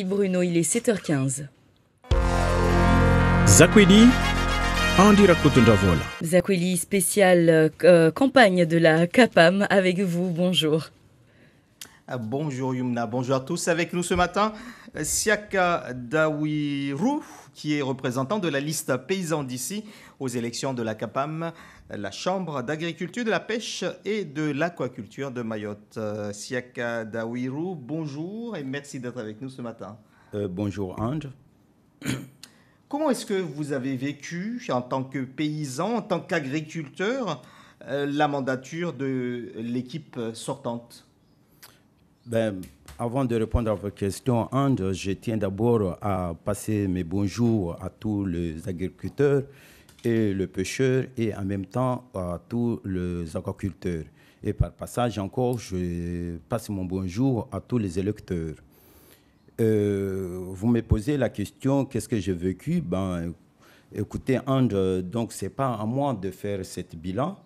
Bruno, il est 7h15. Zakweli, en direct Kotundavola. Zakweli, spéciale campagne de la CAPAM avec vous, bonjour. Bonjour Yumna, bonjour à tous. Avec nous ce matin, Siaka Dawirou, qui est représentant de la liste paysan d'ici aux élections de la CAPAM, la Chambre d'agriculture, de la pêche et de l'aquaculture de Mayotte. Siaka Dawirou, bonjour et merci d'être avec nous ce matin. Bonjour Ange. Comment est-ce que vous avez vécu en tant que paysan, en tant qu'agriculteur, la mandature de l'équipe sortante ? Avant de répondre à votre question, Ange, je tiens d'abord à passer mes bonjours à tous les agriculteurs et les pêcheurs et en même temps à tous les aquaculteurs. Et par passage encore, je passe mon bonjour à tous les électeurs. Vous me posez la question, qu'est-ce que j'ai vécu ? Écoutez, Ange, donc ce n'est pas à moi de faire ce bilan.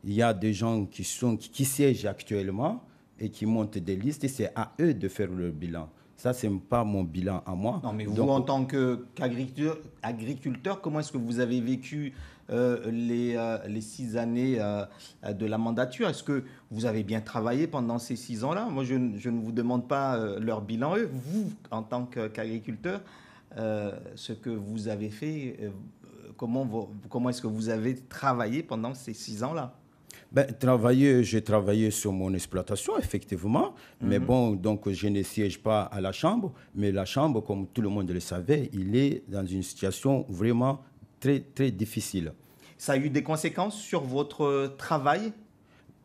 Il y a des gens qui siègent actuellement et qui montent des listes, et c'est à eux de faire le bilan. Ça, ce n'est pas mon bilan à moi. Non, mais vous, en tant qu'agriculteur, comment est-ce que vous avez vécu les 6 années de la mandature ? Est-ce que vous avez bien travaillé pendant ces 6 ans-là ? Moi, je ne vous demande pas leur bilan, eux. Vous, en tant qu'agriculteur, ce que vous avez fait, comment est-ce que vous avez travaillé pendant ces 6 ans-là ? J'ai travaillé sur mon exploitation, effectivement. Mais bon, donc je ne siège pas à la Chambre. Mais la Chambre, comme tout le monde le savait, il est dans une situation vraiment très, très difficile. Ça a eu des conséquences sur votre travail ?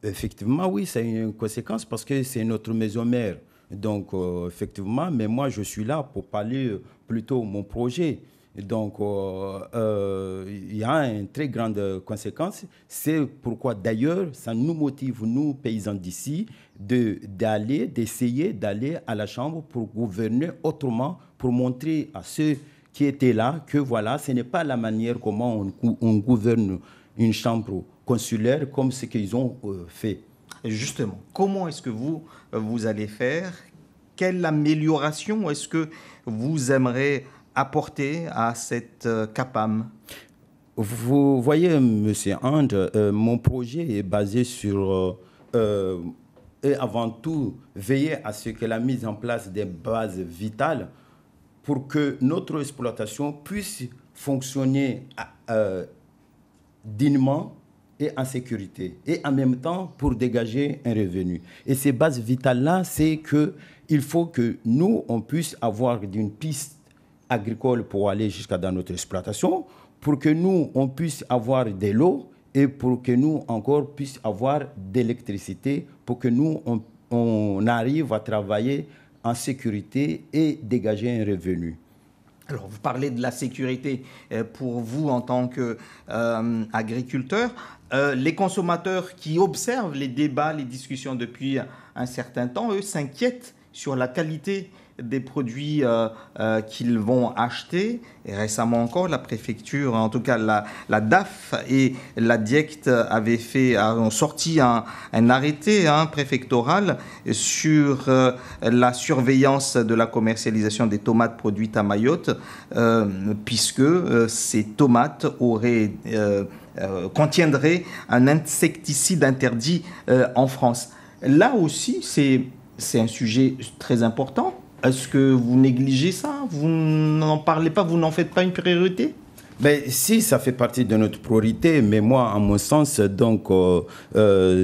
Effectivement, oui, ça a eu une conséquence parce que c'est notre maison mère. Donc, effectivement, mais moi, je suis là pour parler plutôt de mon projet. Donc, il y a une très grande conséquence. C'est pourquoi, d'ailleurs, ça nous motive, nous, paysans d'ici, d'essayer d'aller à la Chambre pour gouverner autrement, pour montrer à ceux qui étaient là que, voilà, ce n'est pas la manière comment on gouverne une chambre consulaire comme ce qu'ils ont fait. Justement, comment est-ce que vous allez faire ? Quelle amélioration est-ce que vous aimeriez apporter à cette CAPAM ? Vous voyez, M. Ange, mon projet est basé sur, et avant tout, veiller à ce que la mise en place des bases vitales pour que notre exploitation puisse fonctionner dignement et en sécurité, et en même temps pour dégager un revenu. Et ces bases vitales-là, c'est qu'il faut que nous, on puisse avoir une piste agricole pour aller jusqu'à dans notre exploitation, pour que nous, on puisse avoir de l'eau et pour que nous, encore, puissions avoir d'électricité, pour que nous, on arrive à travailler en sécurité et dégager un revenu. Alors, vous parlez de la sécurité pour vous en tant qu'agriculteur. Les consommateurs qui observent les débats, les discussions depuis un certain temps, eux, s'inquiètent sur la qualité des produits qu'ils vont acheter. Et récemment encore, la préfecture, en tout cas la DAF et la DIECT ont sorti un arrêté préfectoral sur la surveillance de la commercialisation des tomates produites à Mayotte, puisque ces tomates contiendraient un insecticide interdit en France. Là aussi, c'est un sujet très important. Est-ce que vous négligez ça ? Vous n'en parlez pas, vous n'en faites pas une priorité ? Si, ça fait partie de notre priorité, mais moi, à mon sens, donc,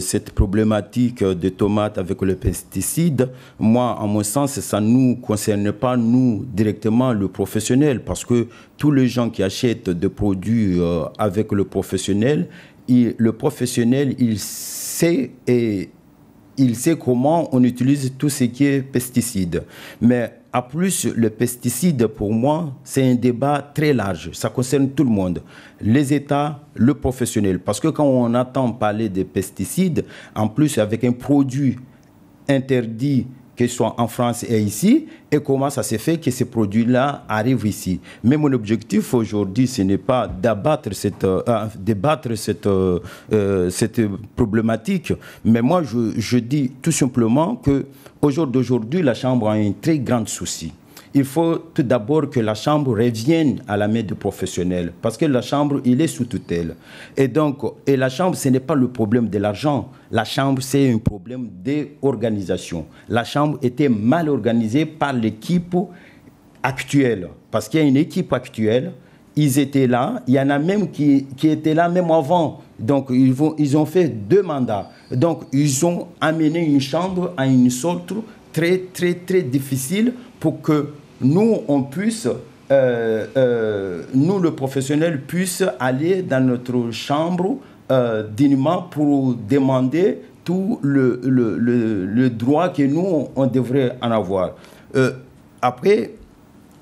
cette problématique des tomates avec le pesticide, moi, à mon sens, ça ne nous concerne pas, nous, directement, le professionnel, parce que tous les gens qui achètent des produits avec le professionnel, il sait comment on utilise tout ce qui est pesticide. Mais à plus, le pesticide, pour moi, c'est un débat très large. Ça concerne tout le monde. Les États, le professionnel. Parce que quand on entend parler des pesticides, en plus, avec un produit interdit, qu'il soit en France et ici, et comment ça s'est fait que ces produits-là arrivent ici. Mais mon objectif aujourd'hui, ce n'est pas débattre cette problématique, mais moi, je dis tout simplement qu'au jour d'aujourd'hui, la Chambre a un très grand souci. il faut tout d'abord que la Chambre revienne à la main des professionnels, parce que la Chambre, il est sous tutelle. Et donc, la Chambre, ce n'est pas le problème de l'argent. La Chambre, c'est un problème d'organisation. La Chambre était mal organisée par l'équipe actuelle, parce qu'il y a une équipe actuelle. Ils étaient là, il y en a même qui étaient là même avant. Donc, ils ont fait 2 mandats. Donc, ils ont amené une chambre à une sorte très, très, très difficile pour que nous, on puisse, nous, le professionnel, puisse aller dans notre chambre dignement pour demander tout le droit que nous, on devrait en avoir. Après,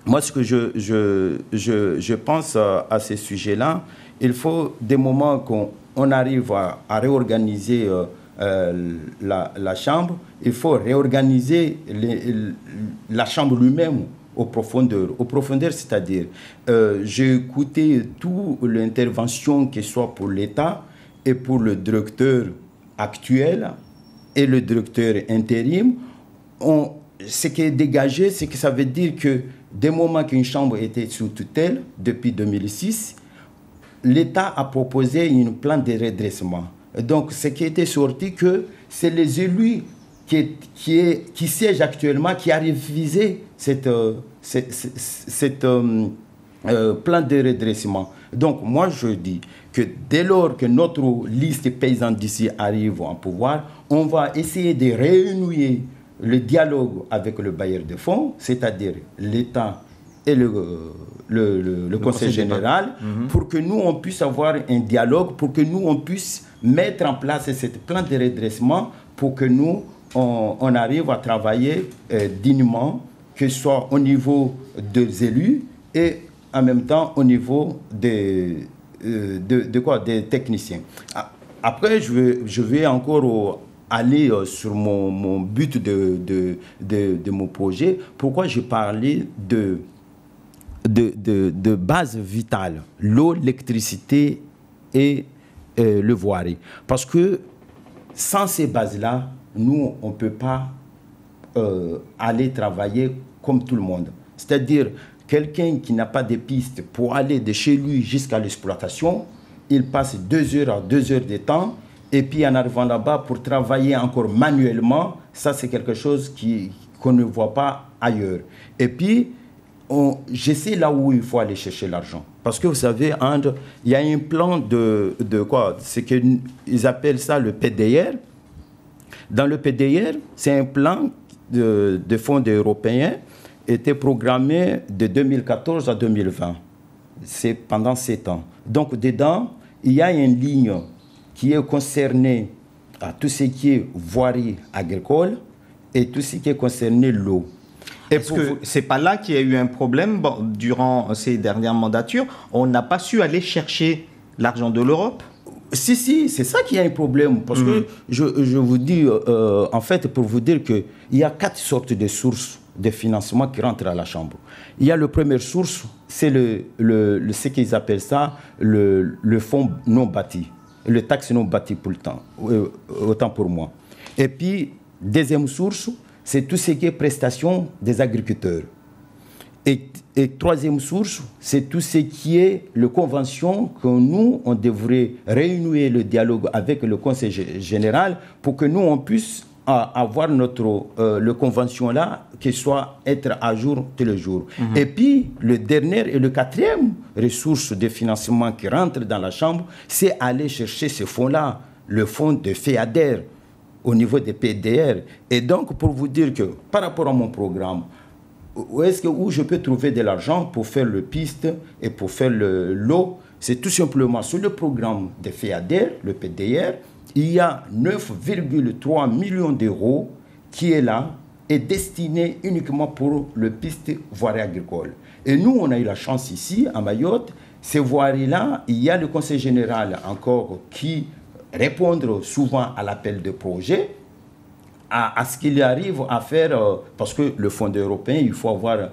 moi, ce que je pense à ces sujets-là, il faut des moments qu'on arrive à réorganiser la Chambre, il faut réorganiser la Chambre lui-même au profondeur. Au profondeur, c'est-à-dire, j'ai écouté toute l'intervention, que ce soit pour l'État et pour le directeur actuel et le directeur intérim. Ce qui est dégagé, c'est que ça veut dire que dès le moment qu'une chambre était sous tutelle, depuis 2006, l'État a proposé un plan de redressement. Donc, ce qui était sorti, que c'est les élus qui siègent actuellement qui a révisé cette plan de redressement. Donc, moi, je dis que dès lors que notre liste paysane d'ici arrive au pouvoir, on va essayer de réunir le dialogue avec le bailleur de fonds, c'est-à-dire l'État et le Conseil général, pour que nous, on puisse avoir un dialogue, pour que nous, on puisse mettre en place ce plan de redressement, pour que nous, on arrive à travailler dignement, que ce soit au niveau des élus et en même temps au niveau des techniciens. Après, je vais encore aller sur mon but de mon projet. Pourquoi j'ai parlé de base vitale, l'eau, l'électricité et le voirie. Parce que sans ces bases-là, nous, on ne peut pas aller travailler comme tout le monde. C'est-à-dire, quelqu'un qui n'a pas de piste pour aller de chez lui jusqu'à l'exploitation, il passe 2 heures à 2 heures de temps. Et puis en arrivant là-bas pour travailler encore manuellement, ça c'est quelque chose qu'on ne voit pas ailleurs. Et puis, je sais là où il faut aller chercher l'argent. Parce que vous savez, il y a un plan de quoi? C'est qu'ils appellent ça le PDR. Dans le PDR, c'est un plan de fonds européens était programmé de 2014 à 2020. C'est pendant 7 ans. Donc dedans, il y a une ligne qui est concerné à tout ce qui est voirie agricole et tout ce qui est concerné l'eau. Est-ce que c'est pas là qu'il y a eu un problème durant ces dernières mandatures? On n'a pas su aller chercher l'argent de l'Europe? Si, c'est ça qu'il y a un problème. Parce que je vous dis, en fait, pour vous dire qu'il y a 4 sortes de sources de financement qui rentrent à la Chambre. Il y a la première source, c'est ce qu'ils appellent ça le fonds non bâti. Le taxe non bâti pour le temps, autant pour moi. Et puis, deuxième source, c'est tout ce qui est prestation des agriculteurs. Et troisième source, c'est tout ce qui est la convention que nous, on devrait réunir le dialogue avec le Conseil général pour que nous, on puisse avoir le convention-là qui soit être à jour tous les jours. Et puis, le dernier et le quatrième ressource de financement qui rentre dans la Chambre, c'est aller chercher ce fonds-là, le fonds de FEADER au niveau des PDR. Et donc, pour vous dire que par rapport à mon programme, où je peux trouver de l'argent pour faire le piste et pour faire l'eau, c'est tout simplement sur le programme de FEADER, le PDR, il y a 9,3 millions d'euros qui est là et destiné uniquement pour le piste voirie agricole. Et nous, on a eu la chance ici, à Mayotte, ces voiries-là, il y a le Conseil général encore qui répond souvent à l'appel de projet, à ce qu'il arrive à faire, parce que le fonds européen, il faut avoir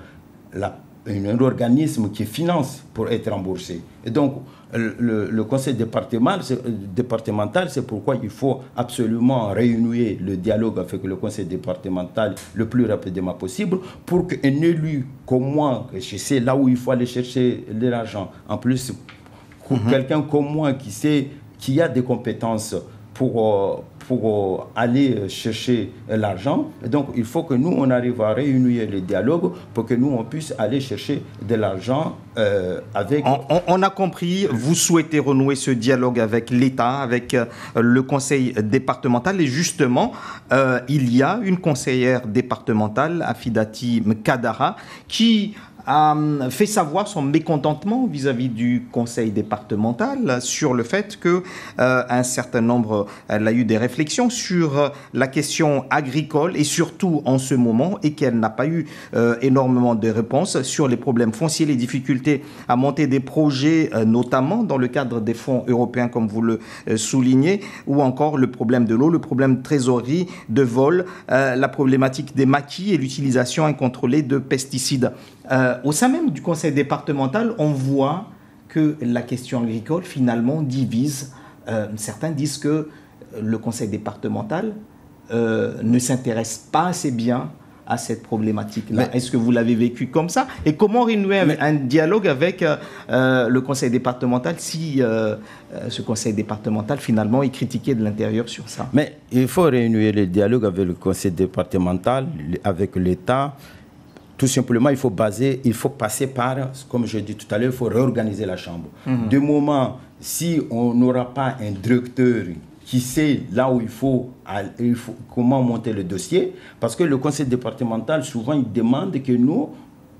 un organisme qui finance pour être remboursé. Et donc, le conseil départemental, c'est pourquoi il faut absolument réunir le dialogue avec le conseil départemental le plus rapidement possible pour qu'un élu comme moi, je sais là où il faut aller chercher de l'argent, en plus, quelqu'un comme moi qui a des compétences pour aller chercher l'argent. Et donc, il faut que nous, on arrive à réunir le dialogue pour que nous, on puisse aller chercher de l'argent avec... On a compris, vous souhaitez renouer ce dialogue avec l'État, avec le conseil départemental. Et justement, il y a une conseillère départementale, Afidati Mkadara, qui a fait savoir son mécontentement vis-à-vis du conseil départemental sur le fait que un certain nombre, elle a eu des réflexions sur la question agricole et surtout en ce moment, et qu'elle n'a pas eu énormément de réponses sur les problèmes fonciers, les difficultés à monter des projets, notamment dans le cadre des fonds européens, comme vous le soulignez, ou encore le problème de l'eau, le problème de trésorerie, de vol, la problématique des maquis et l'utilisation incontrôlée de pesticides. Au sein même du conseil départemental, on voit que la question agricole, finalement, divise. Certains disent que le conseil départemental ne s'intéresse pas assez bien à cette problématique-là. Est-ce que vous l'avez vécu comme ça? Et comment renouer un dialogue avec le conseil départemental si ce conseil départemental, finalement, est critiqué de l'intérieur sur ça? Mais il faut renouer le dialogue avec le conseil départemental, avec l'État. Tout simplement, il faut passer par, comme je dis tout à l'heure, il faut réorganiser la Chambre. De moment, si on n'aura pas un directeur qui sait là où il faut comment monter le dossier, parce que le conseil départemental, souvent, il demande que nous,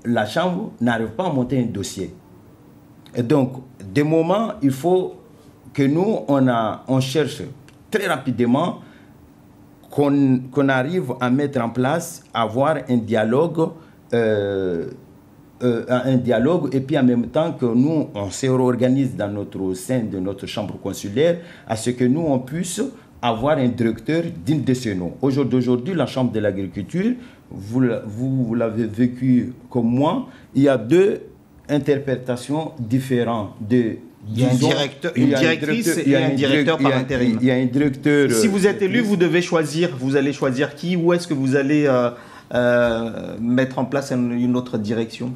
la Chambre, n'arrive pas à monter un dossier. Et donc, de moment, il faut que nous, on cherche très rapidement qu'on arrive à mettre en place, à avoir un dialogue et puis en même temps que nous, on se réorganise dans notre sein de notre chambre consulaire à ce que nous, on puisse avoir un directeur digne de ce nom. Aujourd'hui, la Chambre de l'agriculture, vous l'avez vécu comme moi, il y a deux interprétations différentes de... Il y a une directrice et un directeur par intérim. Il y a un directeur... Si vous êtes élu, vous allez choisir qui, ou est-ce que vous allez... mettre en place une autre direction?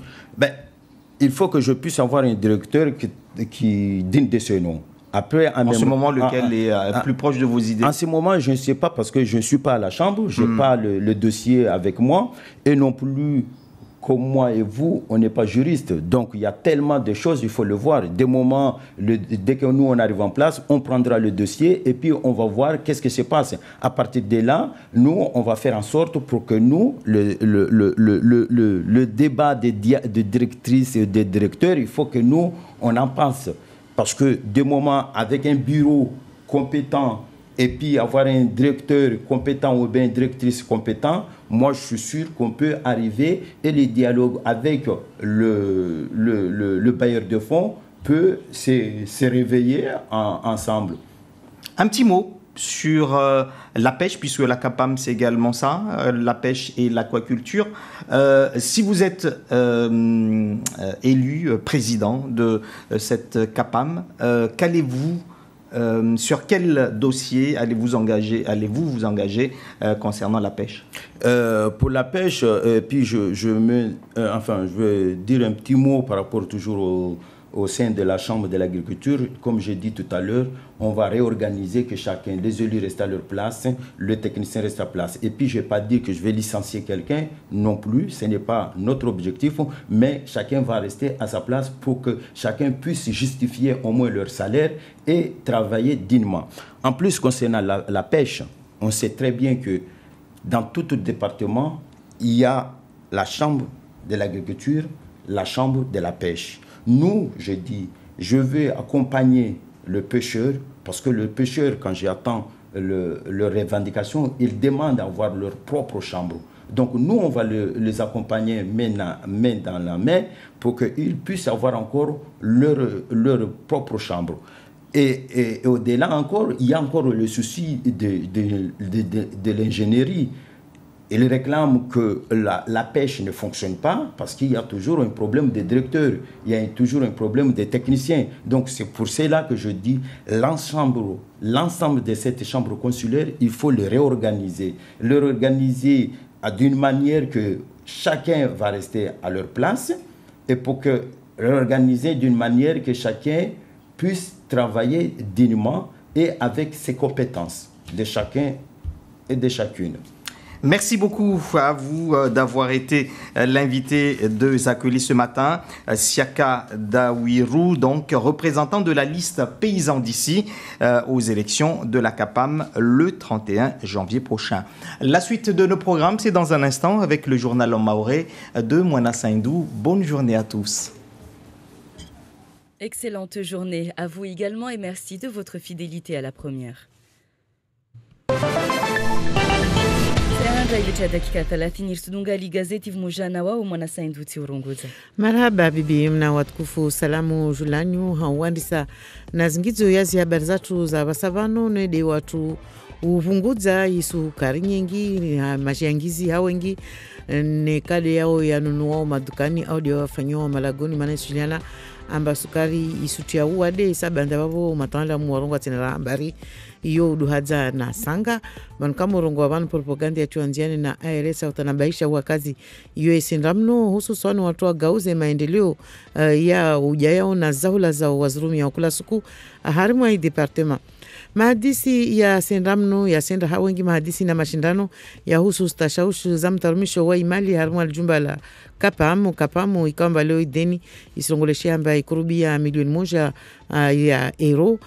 Il faut que je puisse avoir un directeur qui digne de ce nom. Après, en ce moment, lequel est plus proche de vos idées? En ce moment, je ne sais pas parce que je ne suis pas à la Chambre, je n'ai pas le dossier avec moi et non plus... Comme moi et vous, on n'est pas juriste. Donc, il y a tellement de choses, il faut le voir. Dès que nous, on arrive en place, on prendra le dossier et puis on va voir qu'est-ce qui se passe. À partir de là, nous, on va faire en sorte pour que nous, le débat des directrices et des directeurs, il faut que nous, on en pense. Parce que, de moment, avec un bureau compétent et puis avoir un directeur compétent ou bien une directrice compétente, moi je suis sûr qu'on peut arriver et le dialogue avec le bailleur de fonds peut se réveiller ensemble. Un petit mot sur la pêche, puisque la CAPAM c'est également ça, la pêche et l'aquaculture. Si vous êtes élu président de cette CAPAM, qu'allez-vous sur quel dossier allez-vous vous engager concernant la pêche? Pour la pêche, puis je veux dire un petit mot par rapport toujours au sein de la Chambre de l'agriculture. Comme j'ai dit tout à l'heure, on va réorganiser que chacun, les élus restent à leur place, le technicien reste à place. Et puis, je ne vais pas dire que je vais licencier quelqu'un non plus, ce n'est pas notre objectif, mais chacun va rester à sa place pour que chacun puisse justifier au moins leur salaire et travailler dignement. En plus, concernant la pêche, on sait très bien que dans tout le département, il y a la Chambre de l'agriculture, la Chambre de la pêche. Nous, je dis, je veux accompagner le pêcheur, parce que le pêcheur, quand j'attends leurs revendications, ils demandent à avoir leur propre chambre. Donc nous, on va les accompagner main dans la main pour qu'ils puissent avoir encore leur propre chambre. Et au-delà encore, il y a encore le souci de l'ingénierie. Ils réclament que la pêche ne fonctionne pas parce qu'il y a toujours un problème de directeur, il y a toujours un problème de techniciens. Donc c'est pour cela que je dis l'ensemble de cette chambre consulaire, il faut le réorganiser. Le réorganiser d'une manière que chacun va rester à leur place et pour que réorganiser d'une manière que chacun puisse travailler dignement et avec ses compétences de chacun et de chacune. Merci beaucoup à vous d'avoir été l'invité de Zakeli ce matin. Siaka Dawiru, donc représentant de la liste Paysans d'ici aux élections de la CAPAM le 31 janvier prochain. La suite de nos programmes, c'est dans un instant avec le journal en maoré de Moana Saindou. Bonne journée à tous. Excellente journée à vous également et merci de votre fidélité à la première. Marhaba bibi mna watukufu salamu julanyu hauandisa na zingizo yazi habari zatu za basavano nede watu uvungudza isu kari nyingi mashiangizi hawengi ne kade yao yanunuao madukani au dio wafanyo malagoni manasuliana amba sukari isutia uade sabanda babo matanda muwarongo tinara habari iyo uduhaza na sanga manukamu urongo wabanu propaganda ya chuanziani na ARS utanabaisha wakazi iyo esindamno hususwani watu wa gauze maendeleo ya ujayao na zahula za wazurumi ya ukula suku harimu wa departement. Mahadisi ya sendamno ya senda hawengi mahadisi na mashindano ya husu stashawushu za mtarumisho wa imali harimu aljumba la Kapamu ikamba leo ideni isongoleshia amba ikurubia milioni moja ya euro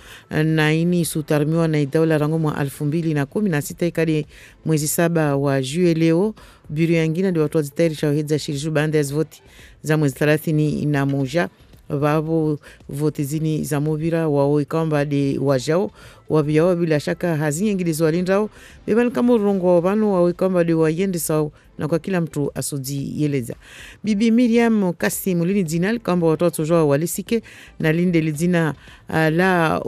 na ini sutarmiwa na idawla rangomwa 2016 ikadi mwezi 7 wa juye leo biro yangina ndi watu wazitari shawahidza shirishu banda ya zvoti za mwezi 30 na moja vavo vote zini za movira wao ikamba de wajao wabiyao bila shaka hazinye ngilizo walindao bebani kama urongo wabano wao ikamba de wayende sao na kwa kila mtu asuji yeleza. Bibi Miriam Kasim lini zinal kamba watoto joa walisike na linde lizina la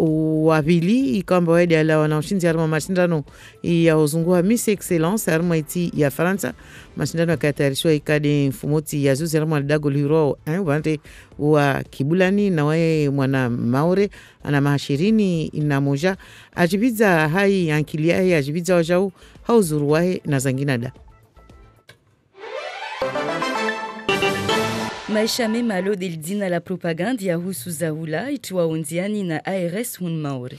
wabili ikamba wede ala wanaoshinzi harma mashindano ya uzungua Miss Excellence harma iti ya Faransa mashindano ya katarishwa ikade mfumoti ya zuzi harma dago liro wante wa Kibulani na wae mwana Maore ana mahashirini ina moja ajibiza hai ankiliahe ajibiza wajau hauzuru wahe na zanginada. Maisha mema lo delidina la propaganda ya husu zaula ituwa unziani na ARS hun Maore.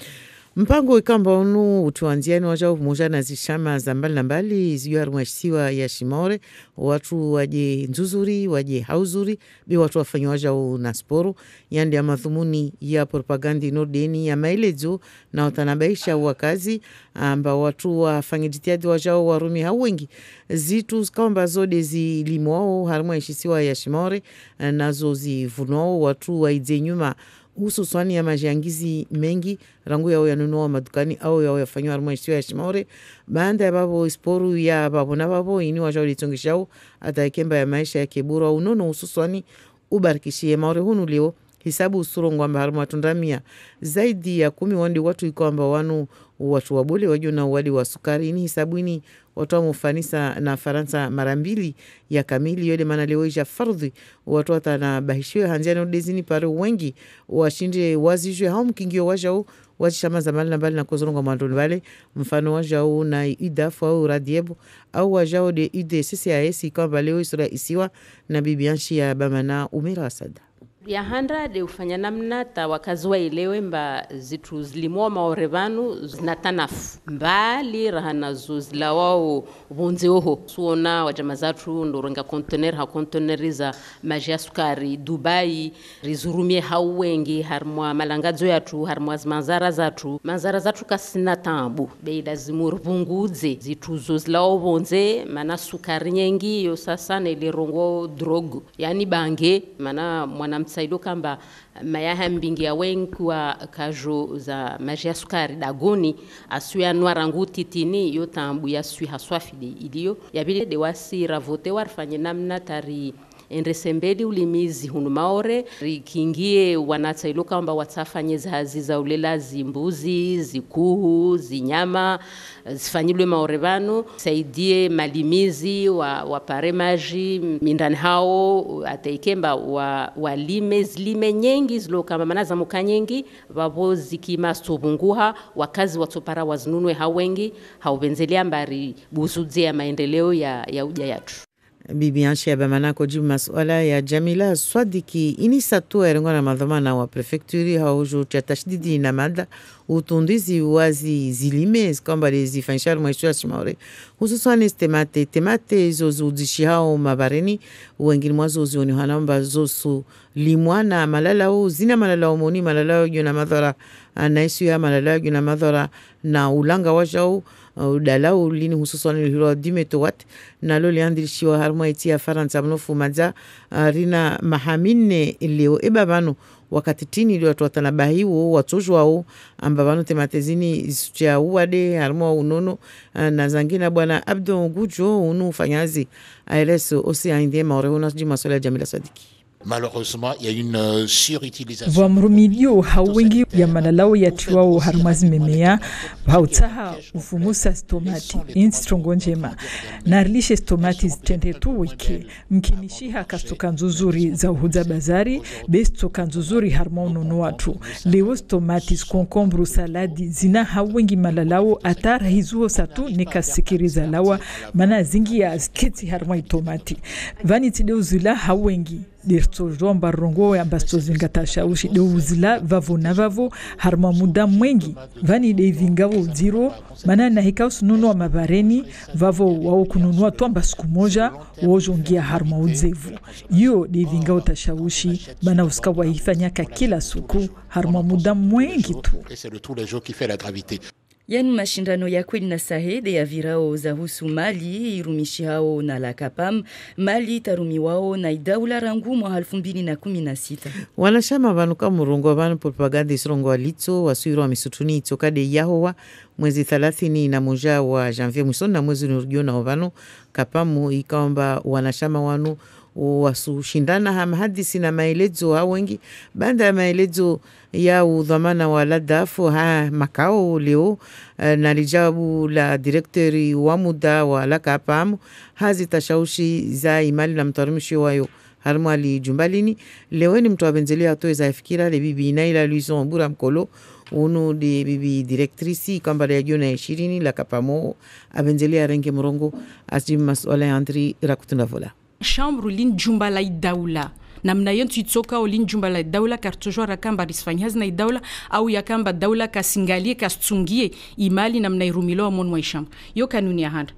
Mpango ikamba unu utuanziani wajao moja na zishama za mbali na mbali ziyo harumashisiwa ya Shimaore watu waje nzuzuri, waje hauzuri bi watu wafanyo wajao na sporo yandi ya mathumuni ya propagandi nordeni ya maelezo na watanabaisha wakazi amba watu wafangijitiadi wajao warumi hawengi zitu kamba zode zilimuao harumashisiwa ya Shimaore nazo zivunuao watu waidze nyuma hususani ya majiangizi mengi rangu yao yanunua madukani au yao yafanywa harumashisiwa ya Shimaore baanda ya babo isporu ya babo na babo ini wajao litongishao ataikemba ya maisha ya kebura unono hususani ubarikishie Maore hunu leo hisabu usurongo amba haruma watundamia zaidi ya 10 wandi watu ikuamba wanu watu wabole wajio na wadi wa sukari ini hisabu ini watu wa mufanisa na Faransa marambili ya kamili yode mana leo isha fardhi watu wata na bahishiwe hanziani udezini pare wengi washinde wazijwe hao mkingio wajao wachishama za mali na mbali na kuzorongo mandoni wale mfano wajao na idafu au radiebu au wajao de UDCCAS ikuamba leo isura isiwa na bibianshi ya bamana Umera Asada. Ya handa de ufanya namna ta wakazi waelewe mba zitu zilimoa Maore vanu zinatanafu mbali rahana zuzila wao ubonze oho suona wajama zatu ndorenga kontener ha konteneri za majia sukari Dubai rizurumie hauwengi harmwa malangazo yatu harmwa manzara zatu kasina tambu beida zimurvunguze zitu zuzila wao ubonze mana sukari nyengi yo sasa na ilirongo drogu yani bange mana mwana saido kamba mayaha mbingi ya wengu wa kajo za majia sukari dagoni asuya nuarangu titini yo tambu ya sui haswafide iliyo yabili de wasi ravote warfanye namna tari enresembeli ulimizi hunu maore rikingie wanata iluka amba watafanye zahazi za ulela zimbuzi zikuhu zinyama zifanyilwe maore vanu saidie malimizi wa paremaji mindani hao ataikemba walime zilime nyengi ziloka manaza mukanyengi vavo zikimastobunguha wakazi watopara wazinunwe hawengi haubenzelia mbari buzuze ya maendeleo ya uja yatu. Bibi Ansheba manako jibu masuala ya Jamila Swadiki inisatu erengona madhamana wa prefekturi haujo cha tashdidi na mada utundizi wazi zilime kwamba zifanyishari mwaishua shimaure hususani temate zozudishi hao mabareni wengine mwazo zioni hanamba zosu limwana malalao zina malalao moni malalao yuna madhara naisu ya malalao yuna madhara na ulanga wajao dalau lini hususani hilo dimetowat na loli andilishiwa harma itia Faransa mnofu madza rina mahamine leo ebabano wakati tini ili watu watanabahiwo watujwao ambabano tematezini isutia uwade harma unono na zangina bwana Abdo Gujo unu fanyazi ARS osi aindie maorehuna jima sola Jamila Swadiki. Malheureusement, il y a une surutilisation. Vamrumilio hauwengi ya malalao ya tiwao harumazi memea hautaha ufumusa stomati instrongo njema narlishe stomati tendetu wiki mkinishiha kastoka nzuzuri za uhuza bazari bestoka nzuzuri harmono watu leo stomatis konkombru saladi zina hauwengi malalao atara hizuo satu nikasikiriza lawa mana zingi ya sketi harmai tomati vani tideu zila hauwengi dirto jomba rongo ya basto zingatasha ushi de uzila vavo na vavo harma muda mwengi vani de vingavo zero mana na hikaus nuno mabareni vavo wao kununua twamba siku moja wojongia harma uzevu yo de vingao tashaushi bana uskawa ifanya kila siku harma muda mwengi tu C'est le tous les jours qui fait la gravité. Yani mashindano ya kweli na sahede ya virao za husu Mali irumishi hao na lakapam Mali tarumi wao na idaula rangu mwa 2016. Wanashama vanuka murungo vanu propaganda isrongo walitso wasuiro wa misutuni itokade yahowa mwezi 30 na moja wa janvier mwisoni na mwezi nurgiona ovano kapamu ikaomba wanashama wanu wasushindana hamahadisi na maelezo wengi banda ya maelezo ya udhamana wa ladafu makao leo na lijabu la direktori wa muda wa lakapamu hazi tashaushi za imali na mtarumishi wayo harmali jumbalini leo ni mtu abenzelea atoe za fikira le bibi Naila Luison Bura Mkolo unu de bibi direktrisi kamba ya jona 20 la kapamo abenzelea renge murongo asjim masuala Andri rakutunda vola chambre lin jumba la daula namna yentu itsoka olin jumba la daula kartojwa rakamba risfanyaz na daula au yakamba daula kasingalie kastsungie imali namna irumilo mon mwaisham yo kanuni ya handa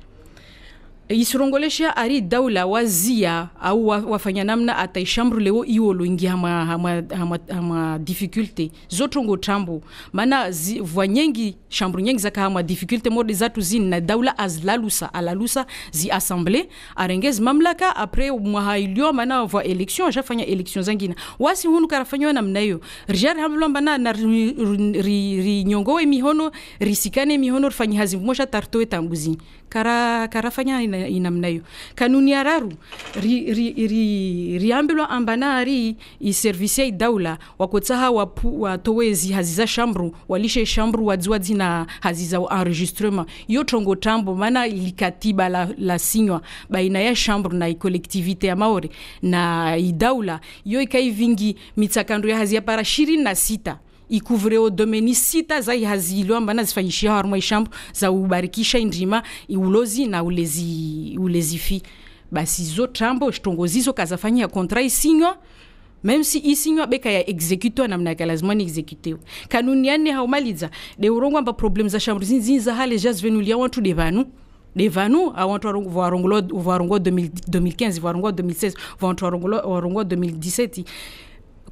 isirongolesha ari daula wazia au wafanya namna ataishamru leo iolo ingi hama difficulty zotrongo tambo mana vanyengi shambru nyengi zaka hama difficulty mode zatu zin na daula alalusa zi assemblée arengez mamlaka après mwahailio mana va election jafanya election zangina wasi hunu karafanywa namna hiyo rijar hamlo bana na ri nyongoe mihono risikane mihono rifanya hazi mosha tartoe tambuzi karafanya inamna hiyo kanuni ya raru riambelwa ambanari iservisia daula wakotsaha watowezi haziza shambru walishe shambru wadziwadzi na haziza enregistrement yo trongo tambo mana ilikatiba la signwa baina ya shambru na collectivité ya maore na idaula yo ikaivingi mitsakando ya hazia para 26 ikuvreo o domeni sita za hazilo ambana zifanyishia harma ishambu za ubarikisha indrima ulozi na ulezi fi basi zo trambo shtongozizo kazafanyia kontra isinywa même si isinywa beka ya exécuteur namna lazima ni exécuter kanuni yani haumaliza de urongo amba problem za shambu zinza hale jazz venulia watu devanu awantu warongo 2015 warongo 2016 warongo 2017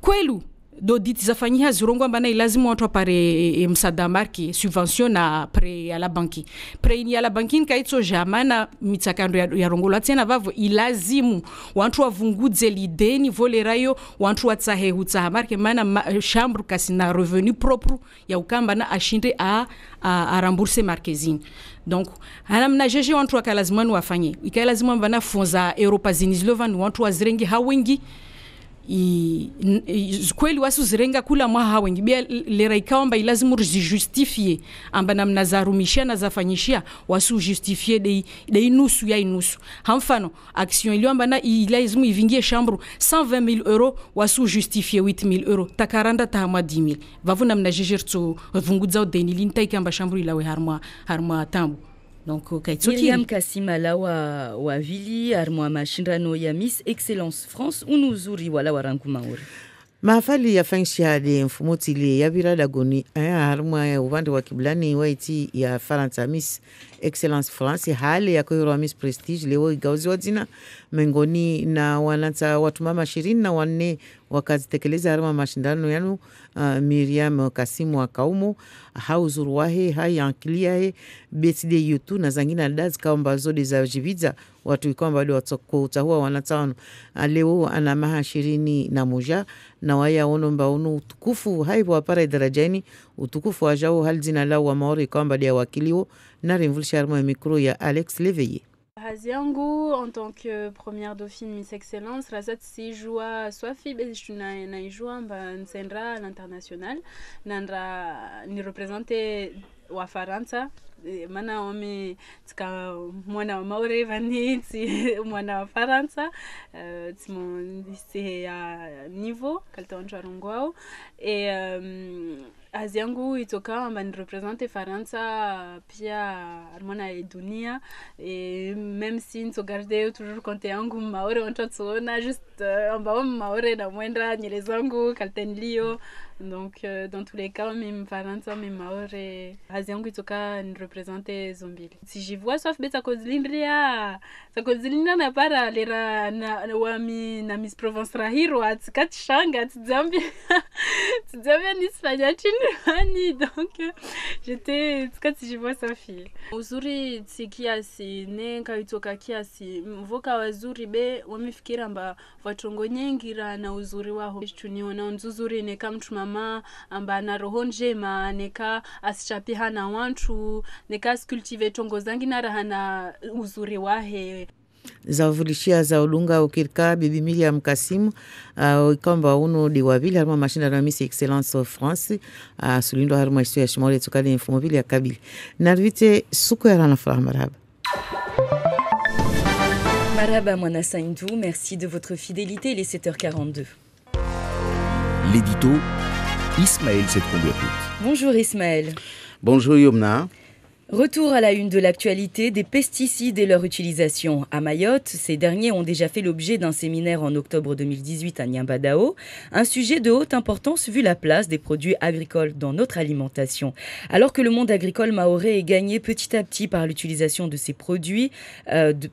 kwelu do diti zafanyia zirongo ambana lazima watu apare msada marki subvention na pre ya la banki pre ni ya la banki kaitso jamana mitsakando ya rongola tena vavo ilazimu watu wavungudze lideni volerayo watu watsahe hutsa marki mana chambre kasina revenu propre ya ukamba na ashinde a rembourser markezini. Donc hanamna jeje watu wakalazima wafanye ikalazima bana fonza Europa zinizlovan watu wazirengi hawengi kweli wasu zirenga kula mwa hawengi bia lera ikaomba ilazimu justifie amba namna zarumishia na zafanyishia wasu justifie de nusu ya inusu hamfano action ilio amba na ilazimu ivingie chambre 120,000 euros wasu justifie 8,000 euros takaranda tahamwa 10,000 vavu namna jejertso vungudza deni lintaika amba chambre ilawe harma tambu. Donc Myriam Kassimala wa Vili armwa mashindano ya Miss Excellence France unuzuri wala warangu maori. Mahafali ya fangsha de mfumotile ya vira dagoni armwa ya uvande wa kiblani waiti ya Faransa Miss Excellence France hali ya kuhiro Miss Prestige leo igauzi wadzina mengoni na wananza watu mama 24 wakazitekeleza arma mashindano yanu. Myriam Kasimu wa Kaumo hauzuru wahe hayankilia birthday yutu na zangina daz kaomba zodi za jiviza watu ikwamba wale watahua wanatano leo ana maha 21 na waya onomba unu utukufu haibu wapara darajani utukufu wajao hali zina lao wa maori kwamba dia wakilio na rimvulisha arma ya mikro ya Alex Leveye. Hazi yangu en tant que première dauphine Miss Excellence razat si joua swafi bezish na ijua mba nsendra à l'international nandra ni représenter wa Faransa mana wame tika mwana wa Maore vani mwana wa Faransa timo lise ya niveau kalta onjwa rungwao hazi yangu itoka amba ni represente Faransa pia armona ya dunia même si nso garde toujours konte yangu Maore onto tsuona juste amba Maore na mwenda nyele zangu kalten lio. Donc dans tous les cas même Faransa même Maore hazi yangu itoka ni represente Zombili. Si j'y vois sauf beta kozilindria sa kozilindria na para lera na wami na Miss Provence Rahiro atkat shanga tzambi ni spaghetti ni donc j'étais quand si je vois sa fille uzuri tsikiasi ne kaitoka kiasi mvoka wazuri be wamefikira mba watongo nyengira na uzuri wao tuniona nzuri ne kama mama amba na roho njema neka asichapi hana wantu neka cultive tongo zangi na rahana uzuri wahe zavulishia za ulunga ukirika bibi Myriam Kasimu kwamba uno di wavili harma mashindano ya Miss Excellence France sulindo harma isu ya shimole tukali mfumo vili ya kabili narvite suko ya rana furaha marhaba. Marhaba Mwana Saindou, merci de votre fidélité, il est 7h42. L'édito, Ismaël Sedkoundouakout. Bonjour Ismaël. Bonjour Yomna. Retour à la une de l'actualité des pesticides et leur utilisation. À Mayotte, ces derniers ont déjà fait l'objet d'un séminaire en octobre 2018 à Niambadao, un sujet de haute importance vu la place des produits agricoles dans notre alimentation. Alors que le monde agricole mahorais est gagné petit à petit par l'utilisation de ces produits,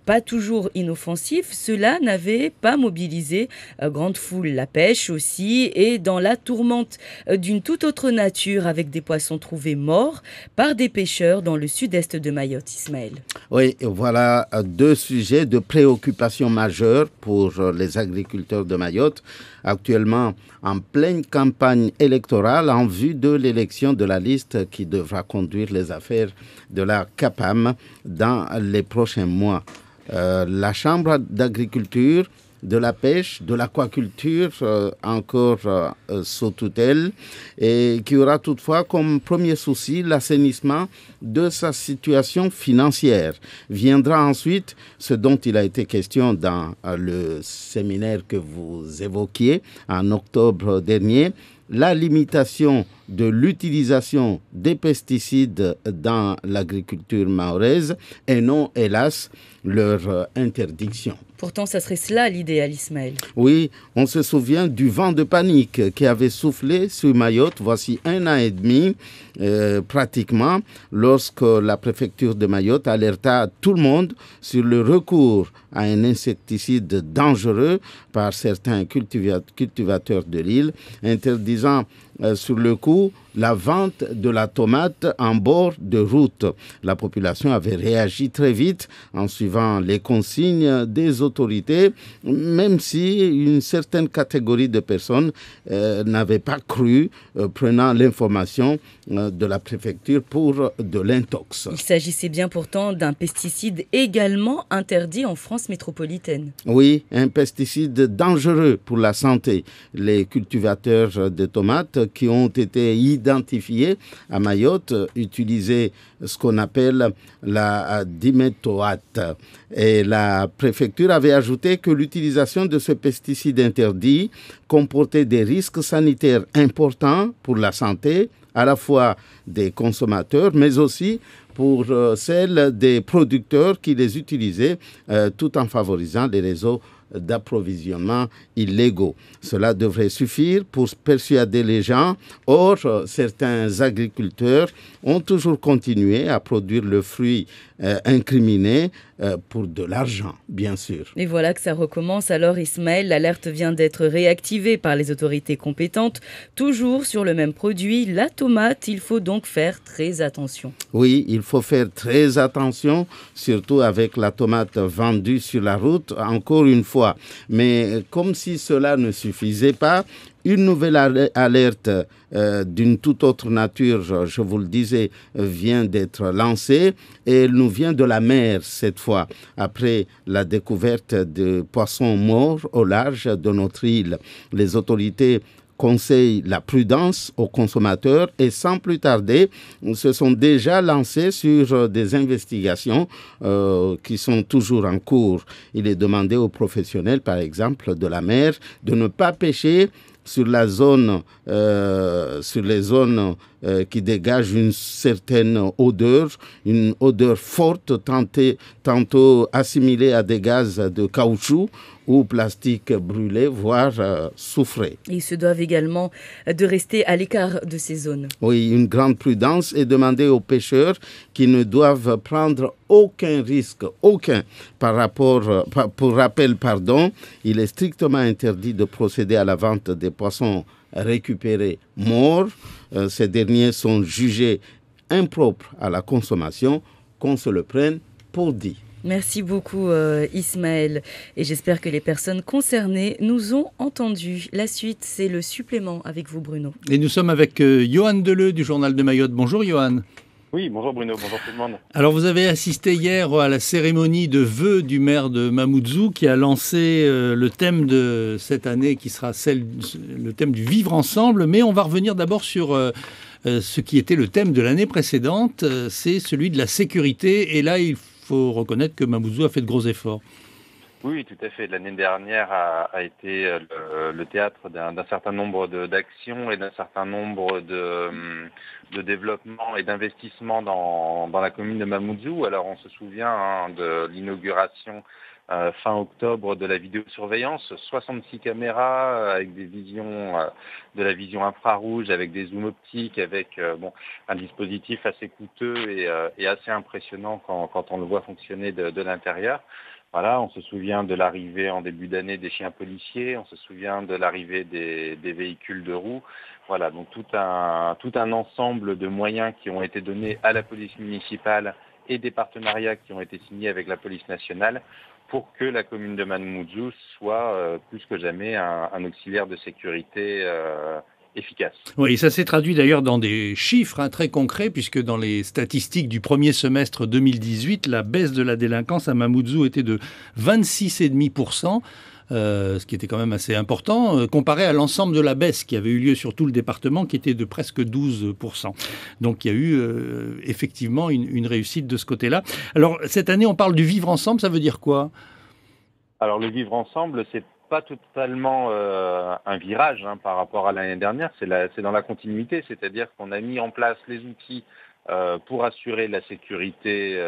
pas toujours inoffensifs, cela n'avait pas mobilisé grande foule. La pêche aussi, et dans la tourmente d'une toute autre nature avec des poissons trouvés morts par des pêcheurs dans le sud-est de Mayotte, Ismaël. Oui, voilà deux sujets de préoccupation majeure pour les agriculteurs de Mayotte, actuellement en pleine campagne électorale en vue de l'élection de la liste qui devra conduire les affaires de la CAPAM dans les prochains mois. La Chambre d'agriculture, de la pêche, de l'aquaculture, encore sous tutelle, et qui aura toutefois comme premier souci l'assainissement de sa situation financière. Viendra ensuite ce dont il a été question dans le séminaire que vous évoquiez en octobre dernier, la limitation de l'utilisation des pesticides dans l'agriculture mahoraise et non, hélas, leur interdiction. Pourtant, ça serait cela l'idéal, Ismaël. Oui, on se souvient du vent de panique qui avait soufflé sur Mayotte voici 1 an et demi, pratiquement, lorsque la préfecture de Mayotte alerta tout le monde sur le recours à un insecticide dangereux par certains cultivateurs de l'île, interdit interdisant sur le coup la vente de la tomate en bord de route. La population avait réagi très vite en suivant les consignes des autorités, même si une certaine catégorie de personnes n'avait pas cru, prenant l'information de la préfecture pour de l'intox. Il s'agissait bien pourtant d'un pesticide également interdit en France métropolitaine. Oui, un pesticide dangereux pour la santé. Les cultivateurs de tomates qui ont été identifiés à Mayotte utilisaient ce qu'on appelle la diméthoate. Et la préfecture avait ajouté que l'utilisation de ce pesticide interdit comportait des risques sanitaires importants pour la santé, à la fois des consommateurs, mais aussi pour celle des producteurs qui les utilisaient, tout en favorisant les réseaux d'approvisionnement illégaux. Cela devrait suffire pour persuader les gens. Or, certains agriculteurs ont toujours continué à produire le fruit incriminé pour de l'argent, bien sûr. Et voilà que ça recommence. Alors Ismaël, l'alerte vient d'être réactivée par les autorités compétentes. Toujours sur le même produit, la tomate, il faut donc faire très attention. Oui, il faut faire très attention, surtout avec la tomate vendue sur la route, encore une fois. Mais comme si cela ne suffisait pas, une nouvelle alerte d'une toute autre nature, je vous le disais, vient d'être lancée et elle nous vient de la mer cette fois, après la découverte de poissons morts au large de notre île. Les autorités conseillent la prudence aux consommateurs et sans plus tarder, se sont déjà lancés sur des investigations qui sont toujours en cours. Il est demandé aux professionnels, par exemple, de la mer, de ne pas pêcher sur les zones qui dégagent une certaine odeur, une odeur forte, tantôt assimilée à des gaz de caoutchouc ou plastique brûlé, voire soufré. Ils se doivent également de rester à l'écart de ces zones. Oui, une grande prudence est demandée aux pêcheurs qui ne doivent prendre aucun risque, aucun. Pour rappel, il est strictement interdit de procéder à la vente des poissons récupérés morts. Ces derniers sont jugés impropres à la consommation, qu'on se le prenne pour dit. Merci beaucoup Ismaël et j'espère que les personnes concernées nous ont entendus. La suite, c'est le supplément avec vous Bruno. Et nous sommes avec Johan Deleu du Journal de Mayotte. Bonjour Johan. Oui, bonjour Bruno, bonjour tout le monde. Alors vous avez assisté hier à la cérémonie de vœux du maire de Mamoudzou qui a lancé le thème de cette année qui sera le thème du vivre ensemble, mais on va revenir d'abord sur ce qui était le thème de l'année précédente, c'est celui de la sécurité et là il faut reconnaître que Mamoudzou a fait de gros efforts. Oui, tout à fait. L'année dernière a été le théâtre d'un certain nombre d'actions et d'un certain nombre de développements et d'investissements dans la commune de Mamoudzou. Alors on se souvient de l'inauguration fin octobre de la vidéosurveillance, 66 caméras avec des visions, de la vision infrarouge, avec des zooms optiques, avec un dispositif assez coûteux et assez impressionnant quand on le voit fonctionner de l'intérieur. Voilà, on se souvient de l'arrivée en début d'année des chiens policiers, on se souvient de l'arrivée des véhicules de roues. Voilà, donc tout un ensemble de moyens qui ont été donnés à la police municipale et des partenariats qui ont été signés avec la police nationale pour que la commune de Mamoudzou soit plus que jamais un auxiliaire de sécurité efficace. Oui, ça s'est traduit d'ailleurs dans des chiffres très concrets, puisque dans les statistiques du premier semestre 2018, la baisse de la délinquance à Mamoudzou était de 26,5%. Ce qui était quand même assez important, comparé à l'ensemble de la baisse qui avait eu lieu sur tout le département, qui était de presque 12%. Donc il y a eu effectivement une réussite de ce côté-là. Alors cette année, on parle du vivre ensemble, ça veut dire quoi ? Alors le vivre ensemble, c'est pas totalement un virage par rapport à l'année dernière, c'est dans la continuité, c'est-à-dire qu'on a mis en place les outils pour assurer la sécurité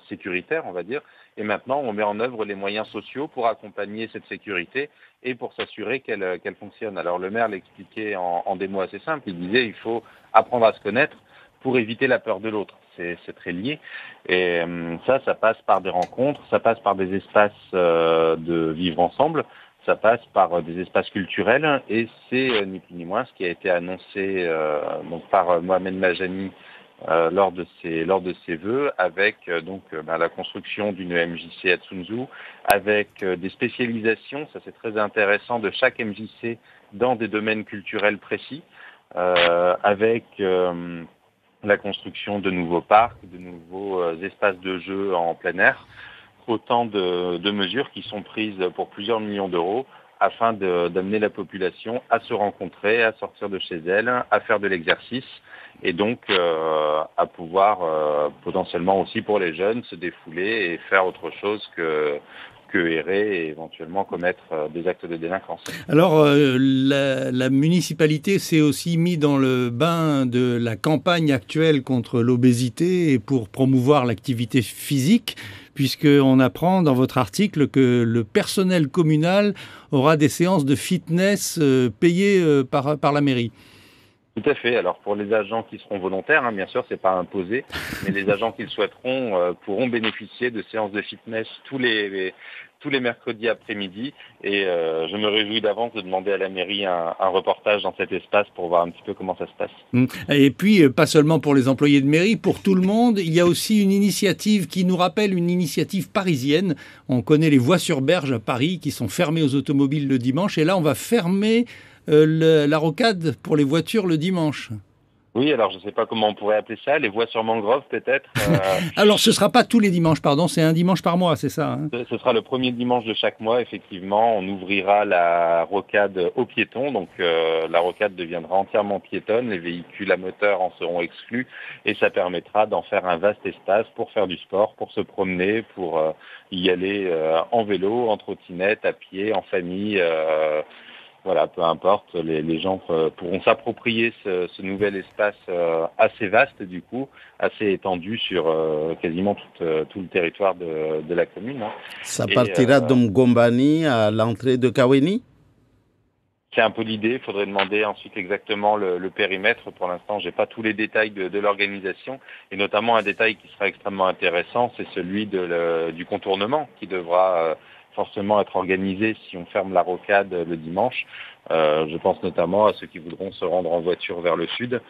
sécuritaire, on va dire, et maintenant on met en œuvre les moyens sociaux pour accompagner cette sécurité et pour s'assurer qu'elle fonctionne. Alors le maire l'expliquait en des mots assez simples, il disait il faut apprendre à se connaître pour éviter la peur de l'autre. C'est très lié et ça passe par des rencontres, ça passe par des espaces de vivre ensemble. ça passe par des espaces culturels et c'est ni plus ni moins ce qui a été annoncé donc par Mohamed Majani lors de ses vœux, avec la construction d'une MJC à Tsunzu, avec des spécialisations, ça c'est très intéressant, de chaque MJC dans des domaines culturels précis, avec la construction de nouveaux parcs, de nouveaux espaces de jeu en plein air, autant de mesures qui sont prises pour plusieurs millions d'euros afin d'amener la population à se rencontrer, à sortir de chez elle, à faire de l'exercice et donc à pouvoir potentiellement aussi pour les jeunes se défouler et faire autre chose que errer et éventuellement commettre des actes de délinquance. Alors, la municipalité s'est aussi mise dans le bain de la campagne actuelle contre l'obésité et pour promouvoir l'activité physique, puisqu'on apprend dans votre article que le personnel communal aura des séances de fitness payées par la mairie. Tout à fait. Alors pour les agents qui seront volontaires, bien sûr, c'est pas imposé, mais les agents qui le souhaiteront pourront bénéficier de séances de fitness tous les mercredis après-midi. Et je me réjouis d'avance de demander à la mairie un reportage dans cet espace pour voir un petit peu comment ça se passe. Et puis, pas seulement pour les employés de mairie, pour tout le monde, il y a aussi une initiative qui nous rappelle une initiative parisienne. On connaît les voies sur berge à Paris qui sont fermées aux automobiles le dimanche. Et là, on va fermer la rocade pour les voitures le dimanche. Oui, alors je ne sais pas comment on pourrait appeler ça, les voies sur mangrove peut-être. Alors ce ne sera pas tous les dimanches, pardon, c'est un dimanche par mois, c'est ça Ce sera le premier dimanche de chaque mois, effectivement. On ouvrira la rocade aux piétons, donc la rocade deviendra entièrement piétonne, les véhicules à moteur en seront exclus et ça permettra d'en faire un vaste espace pour faire du sport, pour se promener, pour y aller en vélo, en trottinette, à pied, en famille. Voilà, peu importe, les gens pourront s'approprier ce nouvel espace assez vaste du coup, assez étendu sur quasiment tout le territoire de la commune. Ça partira d'Mgombani à l'entrée de Kaweni ? C'est un peu l'idée, il faudrait demander ensuite exactement le périmètre. Pour l'instant, j'ai pas tous les détails de l'organisation et notamment un détail qui sera extrêmement intéressant, c'est celui du contournement qui devra forcément être organisé si on ferme la rocade le dimanche. Je pense notamment à ceux qui voudront se rendre en voiture vers le sud.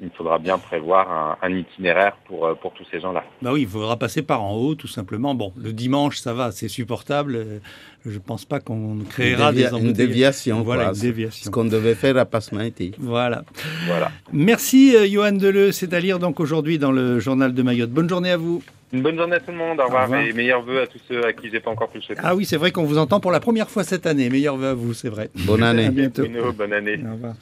Il faudra bien prévoir un itinéraire pour tous ces gens-là. Bah oui, il faudra passer par en haut, tout simplement. Bon, le dimanche, ça va, c'est supportable. Je ne pense pas qu'on créera des embouteillages. Une déviation, voilà, quoi. Une déviation. Ce qu'on devait faire à Pasmaïti. Voilà. Merci, Johan Deleu. C'est à lire donc aujourd'hui dans le journal de Mayotte. Bonne journée à vous. Une bonne journée à tout le monde. Au revoir. Et meilleurs vœux à tous ceux à qui j'ai pas encore pu le souhaiter. Ah oui, c'est vrai qu'on vous entend pour la première fois cette année. Meilleurs vœux à vous, c'est vrai. Bonne année. À bientôt. Bonne année. Au revoir.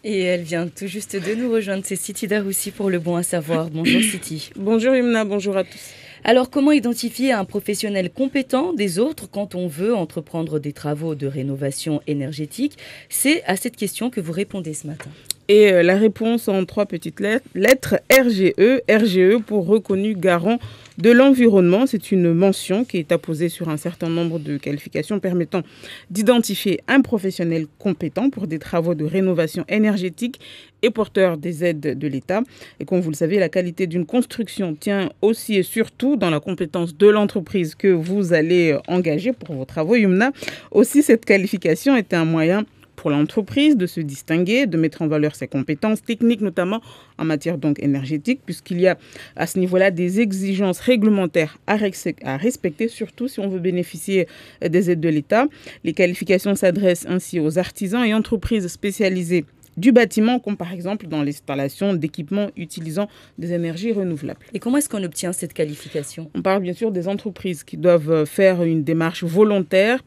Et elle vient tout juste de nous rejoindre, c'est Siti Daroussi pour Le Bon à savoir. Bonjour Siti. Bonjour Yumna, bonjour à tous. Alors, comment identifier un professionnel compétent des autres quand on veut entreprendre des travaux de rénovation énergétique ? C'est à cette question que vous répondez ce matin. Et la réponse en 3 petites lettres, RGE. RGE pour reconnu garant de l'environnement. C'est une mention qui est apposée sur un certain nombre de qualifications permettant d'identifier un professionnel compétent pour des travaux de rénovation énergétique et porteur des aides de l'État. Et comme vous le savez, la qualité d'une construction tient aussi et surtout dans la compétence de l'entreprise que vous allez engager pour vos travaux. Yumna, aussi cette qualification est un moyen pour l'entreprise de se distinguer, de mettre en valeur ses compétences techniques, notamment en matière donc énergétique, puisqu'il y a à ce niveau-là des exigences réglementaires à respecter, surtout si on veut bénéficier des aides de l'État. Les qualifications s'adressent ainsi aux artisans et entreprises spécialisées du bâtiment, comme par exemple dans l'installation d'équipements utilisant des énergies renouvelables. Et comment est-ce qu'on obtient cette qualification ? On parle bien sûr des entreprises qui doivent faire une démarche volontaire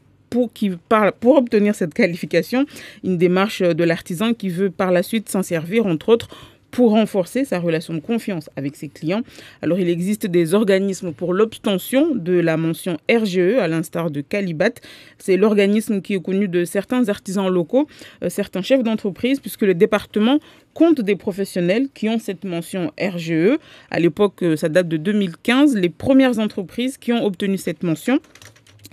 pour obtenir cette qualification, une démarche de l'artisan qui veut par la suite s'en servir, entre autres, pour renforcer sa relation de confiance avec ses clients. Alors, il existe des organismes pour l'obtention de la mention RGE, à l'instar de Calibat. C'est l'organisme qui est connu de certains artisans locaux, certains chefs d'entreprise, puisque le département compte des professionnels qui ont cette mention RGE. À l'époque, ça date de 2015, les premières entreprises qui ont obtenu cette mention.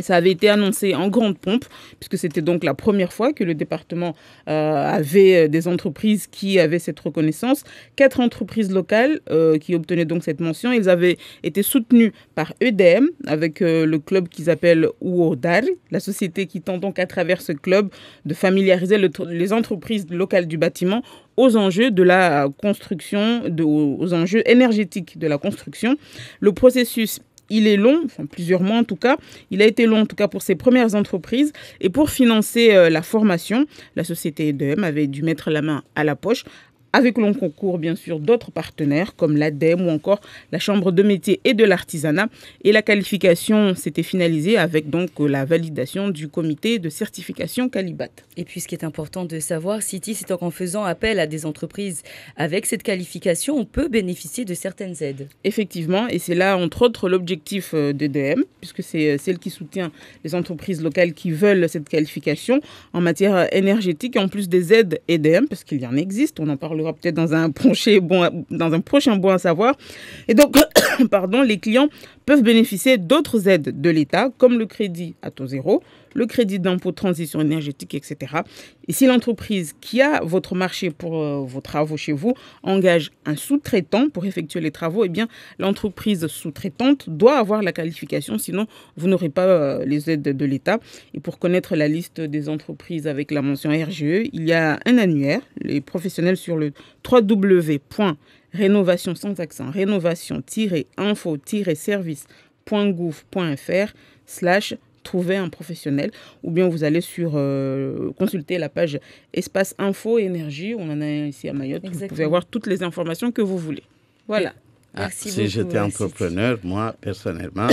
Ça avait été annoncé en grande pompe, puisque c'était donc la première fois que le département avait des entreprises qui avaient cette reconnaissance. 4 entreprises locales qui obtenaient donc cette mention. Ils avaient été soutenus par EDM, avec le club qu'ils appellent Uodar, la société qui tente donc à travers ce club de familiariser les entreprises locales du bâtiment aux enjeux de la construction, aux enjeux énergétiques de la construction. Le processus, il est long, enfin plusieurs mois en tout cas. Il a été long en tout cas pour ces premières entreprises. Et pour financer la formation, la société EDM avait dû mettre la main à la poche, avec le concours bien sûr d'autres partenaires comme l'ADEME ou encore la Chambre de métiers et de l'artisanat. Et la qualification s'était finalisée avec donc la validation du comité de certification Qualibat. Et puis ce qui est important de savoir, Siti, c'est qu'en faisant appel à des entreprises avec cette qualification, on peut bénéficier de certaines aides. Effectivement, et c'est là entre autres l'objectif d'EDM, puisque c'est celle qui soutient les entreprises locales qui veulent cette qualification en matière énergétique, en plus des aides EDM, parce qu'il y en existe, on en parlera peut-être dans un prochain bon à savoir. Et donc, les clients peuvent bénéficier d'autres aides de l'État, comme le crédit à taux zéro, le crédit d'impôt de transition énergétique, etc. Et si l'entreprise qui a votre marché pour vos travaux chez vous engage un sous-traitant pour effectuer les travaux, eh bien, l'entreprise sous-traitante doit avoir la qualification, sinon vous n'aurez pas les aides de l'État. Et pour connaître la liste des entreprises avec la mention RGE, il y a un annuaire. Les professionnels sur le rénovation-info-service.gouv.fr/trouver un professionnel, ou bien vous allez sur consulter la page Espace Info Énergie, on en a ici à Mayotte. Exactement. Vous pouvez avoir toutes les informations que vous voulez. Voilà. Merci si j'étais entrepreneur, moi, personnellement,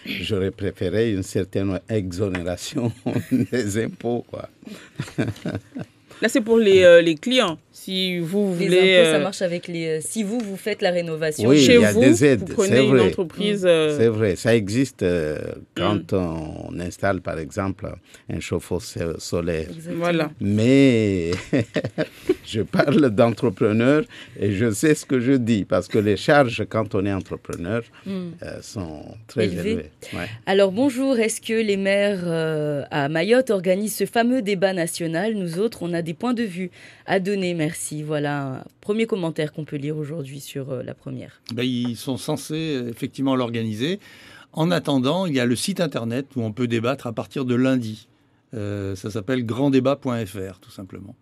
j'aurais préféré une certaine exonération des impôts, quoi. Là, c'est pour les clients. Si vous voulez... Les impôts, ça marche avec les... Si vous faites la rénovation chez vous, il y a des aides, vous prenez une entreprise... C'est vrai, ça existe quand on installe, par exemple, un chauffe-eau solaire. Exactement. Voilà. Mais je parle d'entrepreneur et je sais ce que je dis, parce que les charges, quand on est entrepreneur, sont très élevées. Ouais. Alors, bonjour, est-ce que les maires à Mayotte organisent ce fameux débat national? Nous autres, on a des points de vue à donner. Merci. Voilà un premier commentaire qu'on peut lire aujourd'hui sur la première. Ils sont censés effectivement l'organiser. En attendant, il y a le site internet où on peut débattre à partir de lundi. Ça s'appelle granddébat.fr, tout simplement.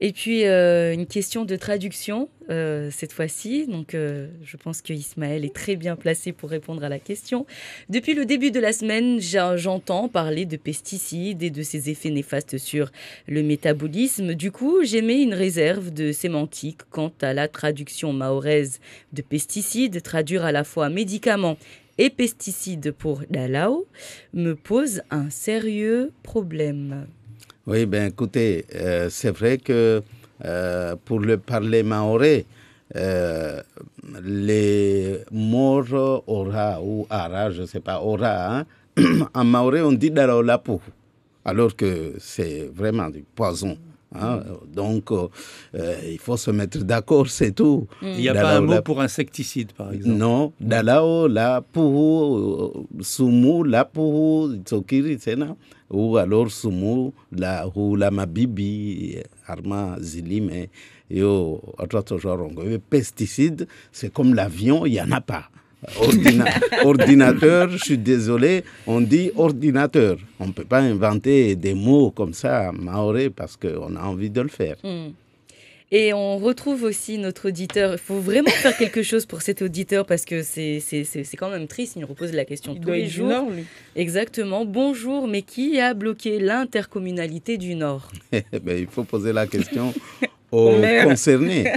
Et puis, une question de traduction, cette fois-ci. Donc, je pense que Ismaël est très bien placé pour répondre à la question. Depuis le début de la semaine, j'entends parler de pesticides et de ses effets néfastes sur le métabolisme. Du coup, j'émets une réserve de sémantique quant à la traduction mahoraise de pesticides. Traduire à la fois médicaments et pesticides pour Dalao me pose un sérieux problème. Oui, écoutez, c'est vrai que pour le parler mahorais, les morts aura ou ara, je ne sais pas, aura, hein? En mahorais on dit darolapu, alors que c'est vraiment du poison. Hein? Donc, il faut se mettre d'accord, c'est tout. Il n'y a pas un mot pour insecticide, par exemple. Non, dalao, la puhu, sumu, la puhu, tsokiri, sena. Ou alors sumu, la mabibi, arma, zilime, yo, autre genre. Pesticides, c'est comme l'avion, il n'y en a pas. Ordinateur, je suis désolé, on dit ordinateur. On ne peut pas inventer des mots comme ça, mahorais, parce qu'on a envie de le faire. Et on retrouve aussi notre auditeur. Il faut vraiment faire quelque chose pour cet auditeur parce que c'est quand même triste. Il nous repose la question tous les jours. Nord, lui. Exactement. Bonjour, mais qui a bloqué l'intercommunalité du Nord? Il faut poser la question aux concernés.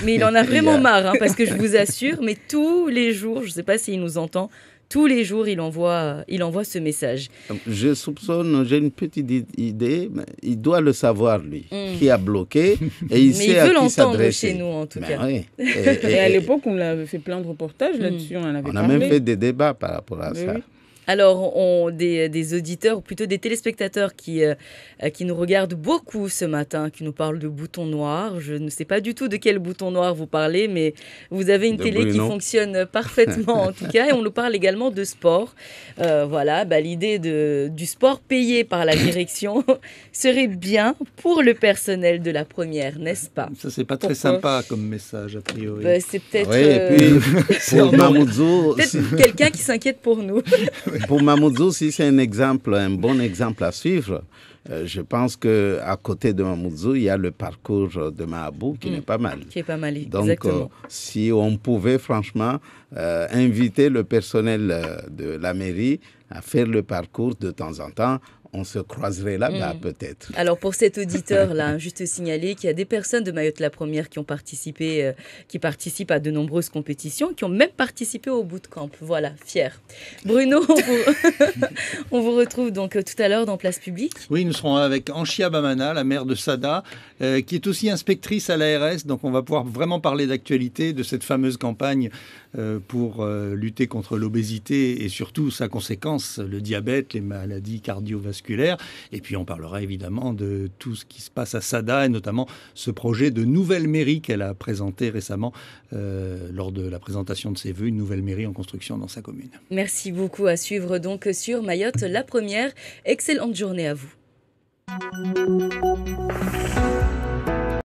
Mais il en a vraiment marre, parce que je vous assure, mais tous les jours, je ne sais pas s'il nous entend, tous les jours, il envoie ce message. Je soupçonne, j'ai une petite idée, mais il doit le savoir, lui, qui a bloqué, et il sait à qui s'adresser. Mais il veut l'entendre chez nous, en tout cas. Oui. Et à l'époque, on avait fait plein de reportages là-dessus, on en avait parlé. On a même fait des débats par rapport à ça. Oui. Alors, des auditeurs, ou plutôt des téléspectateurs qui nous regardent beaucoup ce matin, qui nous parlent de boutons noirs. Je ne sais pas du tout de quel bouton noir vous parlez, mais vous avez une télé qui fonctionne parfaitement en tout cas. Et on nous parle également de sport. Voilà, l'idée du sport payé par la direction serait bien pour le personnel de la première, n'est-ce pas? Ça, c'est pas très sympa comme message, a priori. C'est peut-être pour Mamoudzou, quelqu'un qui s'inquiète pour nous. Pour Mamoudzou, si c'est un bon exemple à suivre, je pense qu'à côté de Mamoudzou, il y a le parcours de Mahabou qui n'est pas mal. Qui est pas mal, donc, exactement. Si on pouvait franchement inviter le personnel de la mairie à faire le parcours de temps en temps, on se croiserait là-bas peut-être. Alors pour cet auditeur-là, juste signaler qu'il y a des personnes de Mayotte la Première qui participent à de nombreuses compétitions, qui ont même participé au bootcamp. Voilà, fiers. Bruno, on vous retrouve donc tout à l'heure dans Place Publique. Oui, nous serons avec Anchia Bamana, la maire de Sada, qui est aussi inspectrice à l'ARS. Donc on va pouvoir vraiment parler d'actualité, de cette fameuse campagne pour lutter contre l'obésité et surtout sa conséquence, le diabète, les maladies cardiovasculaires. Et puis on parlera évidemment de tout ce qui se passe à Sada et notamment ce projet de nouvelle mairie qu'elle a présenté récemment lors de la présentation de ses vœux, une nouvelle mairie en construction dans sa commune. Merci beaucoup, à suivre donc sur Mayotte la Première. Excellente journée à vous.